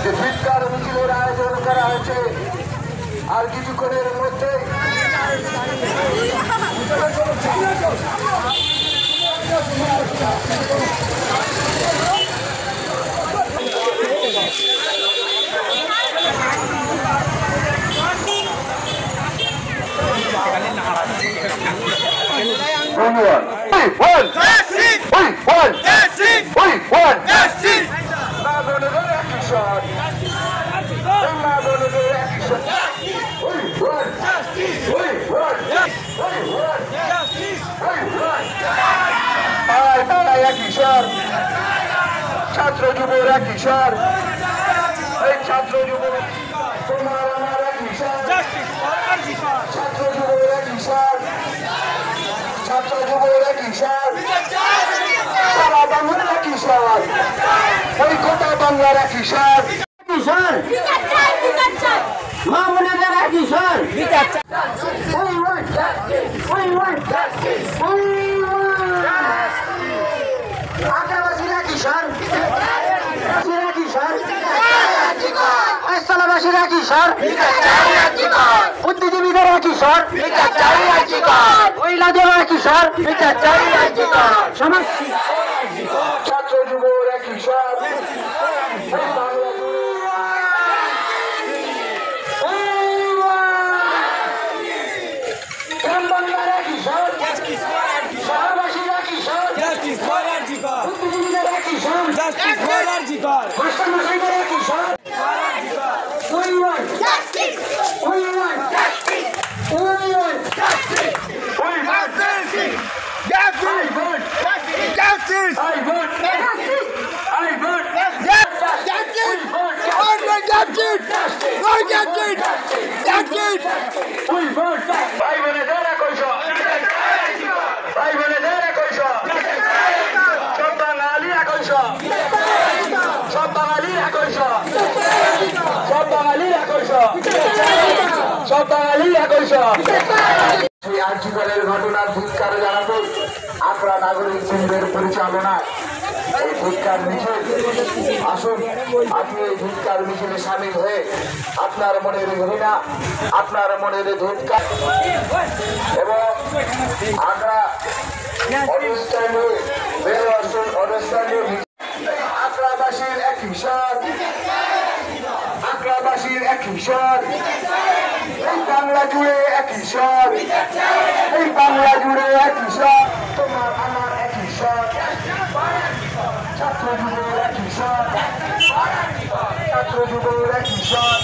যে ফিটকার মিছিলের আয়োজন করা হয়েছে আর কিছুক্ষণের মধ্যে ছাত্র যুবর এক ঈশ্বর এই ছাত্র যুব তোমার আমার এক ঈশ্বর ছাত্র যুবর এক ঈশ্বর ছাত্র যুবর এক ঈশ্বর সারা বাংলার এক ঈশ্বর ওই গোটা বাংলার এক ঈশ্বর মা বোনেদের এক ঈশ্বর আগ্রাবাসীর এক ঈশ্বর স্থলবাসীর এক ঈশ্বর বুদ্ধিজীবীদের এক ঈশ্বর মহিলাদের এক ঈশ্বর সমাজ ছাত্র যুবর এক ঈশ্বর বাংলার এক ঈশ্বর শহরবাসীর এক ঈশ্বর বুদ্ধিজীবীদের এক ঈশ্বর মাস্টারমশাইদের এক ঈশ্বর We want justice. We want justice. We want justice. We want justice. Justice. Justice. I want justice. I want justice. Justice. I want justice. No justice. Justice. We want justice. Bhai bonedera koisho. Bhai bonedera koisho. Sob bangalia koisho. Sob bangalia koisho. সব বাঙালি একশ সেই আর্যিকরের ঘটনার ধিক্কার জানাতে আখড়া নাগরিক বৃন্দের পরিচালনায় এই ধিক্কার মিছিল আসুন আপনি এই ধিক্কার মিছিলে সামিল হয়ে আপনার মনের ঘৃণা আপনার মনের ধিক্কার এবং আখড়া অনুষ্ঠানে আখড়াবাসীর এক হিসাব আগ্রাবাসীর এক ঈশ্বর এই বাংলা জুড়ে এক ঈশ্বর এই বাংলা জুড়ে এক ঈশ্বর তোমার আমার এক ঈশ্বর ছাত্র যুবর এক ঈশ্বর ছাত্র যুবর এক ঈশ্বর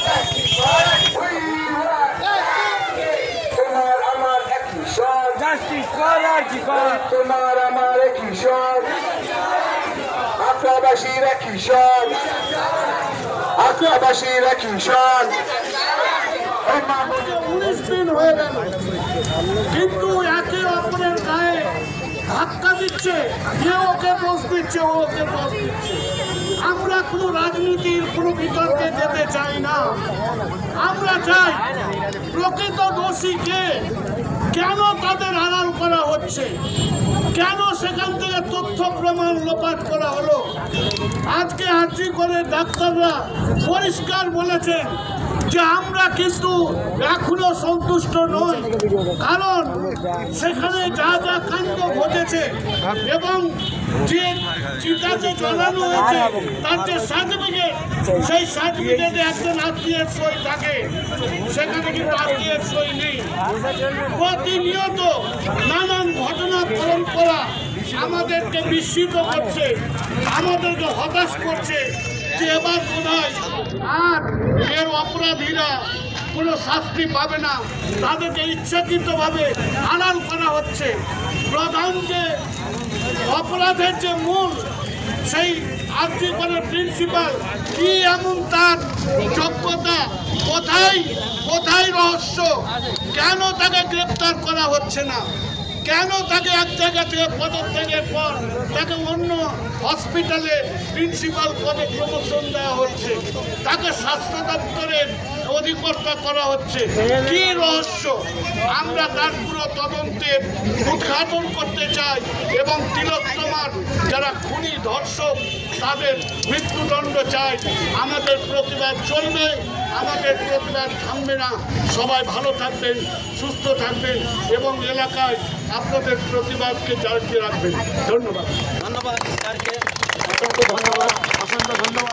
তোমার আমার এক ঈশ্বর তোমার আমার এক ঈশ্বর আগ্রাবাসীর এক ঈশ্বর আগ্রাবাসীর এক ঈশ্বর 19 দিন হয়ে গেল কিন্তু একে অপরের গায়ে ধাক্কা দিচ্ছে যে ওকে দোষ দিচ্ছে ওকে দোষ দিচ্ছে আমরা কোনো রাজনীতির কোনো বিতর্কে যেতে চাই না আমরা চাই প্রকৃত দোষীকে কেন তাদের আড়াল করা হচ্ছে কেন সেখান থেকে তথ্য প্রমাণ লোপাট করা হলো আজকে আর্জি করে ডাক্তাররা পরিষ্কার বলেছেন যে আমরা কিন্তু এখনো সন্তুষ্ট নই কারণ সেখানে যা যা কাণ্ড ঘটেছে এবং যে চিতাতে জ্বালানো হয়েছে তার যে সার্টিফিকেট সেই সার্টিফিকেটে একজন আত্মীয়ের সই থাকে সেখানে কিন্তু আত্মীয়ের সই নেই প্রতিনিয়ত নানান ঘটনা পরম্পরা আমাদেরকে বিস্মিত করছে আমাদেরকে হতাশ করছে যে এবার বোধহয় আর এর অপরাধীরা কোনো শাস্তি পাবে না তাদেরকে ইচ্ছাকৃতভাবে আড়াল করা হচ্ছে প্রধান যে অপরাধের যে মূল সেই আর্জি করে প্রিন্সিপাল কি এমন তার যোগ্যতা কোথায় রহস্য কেন তাকে গ্রেপ্তার করা হচ্ছে না কেন তাকে এক জায়গা থেকে পদত্যাগের পর তাকে অন্য হসপিটালে প্রিন্সিপাল পদে প্রমোশন দেওয়া হচ্ছে তাকে স্বাস্থ্য দপ্তরের অধিকর্তা করা হচ্ছে, কি রহস্য? আমরা তার পুরো তদন্তের উদ্ঘাটন করতে চাই এবং তিলোত্তমার যারা খুনি ধর্ষক তাদের মৃত্যুদণ্ড চাই। আমাদের প্রতিবাদ চলবে, আমাদের প্রতিবাদ থামবে না। সবাই ভালো থাকবেন, সুস্থ থাকবেন এবং এলাকায় আপনাদের প্রতিবাদকে জারি রাখবেন। ধন্যবাদ। ধন্যবাদ স্যারকে, অসংখ্য ধন্যবাদ, অসংখ্য ধন্যবাদ।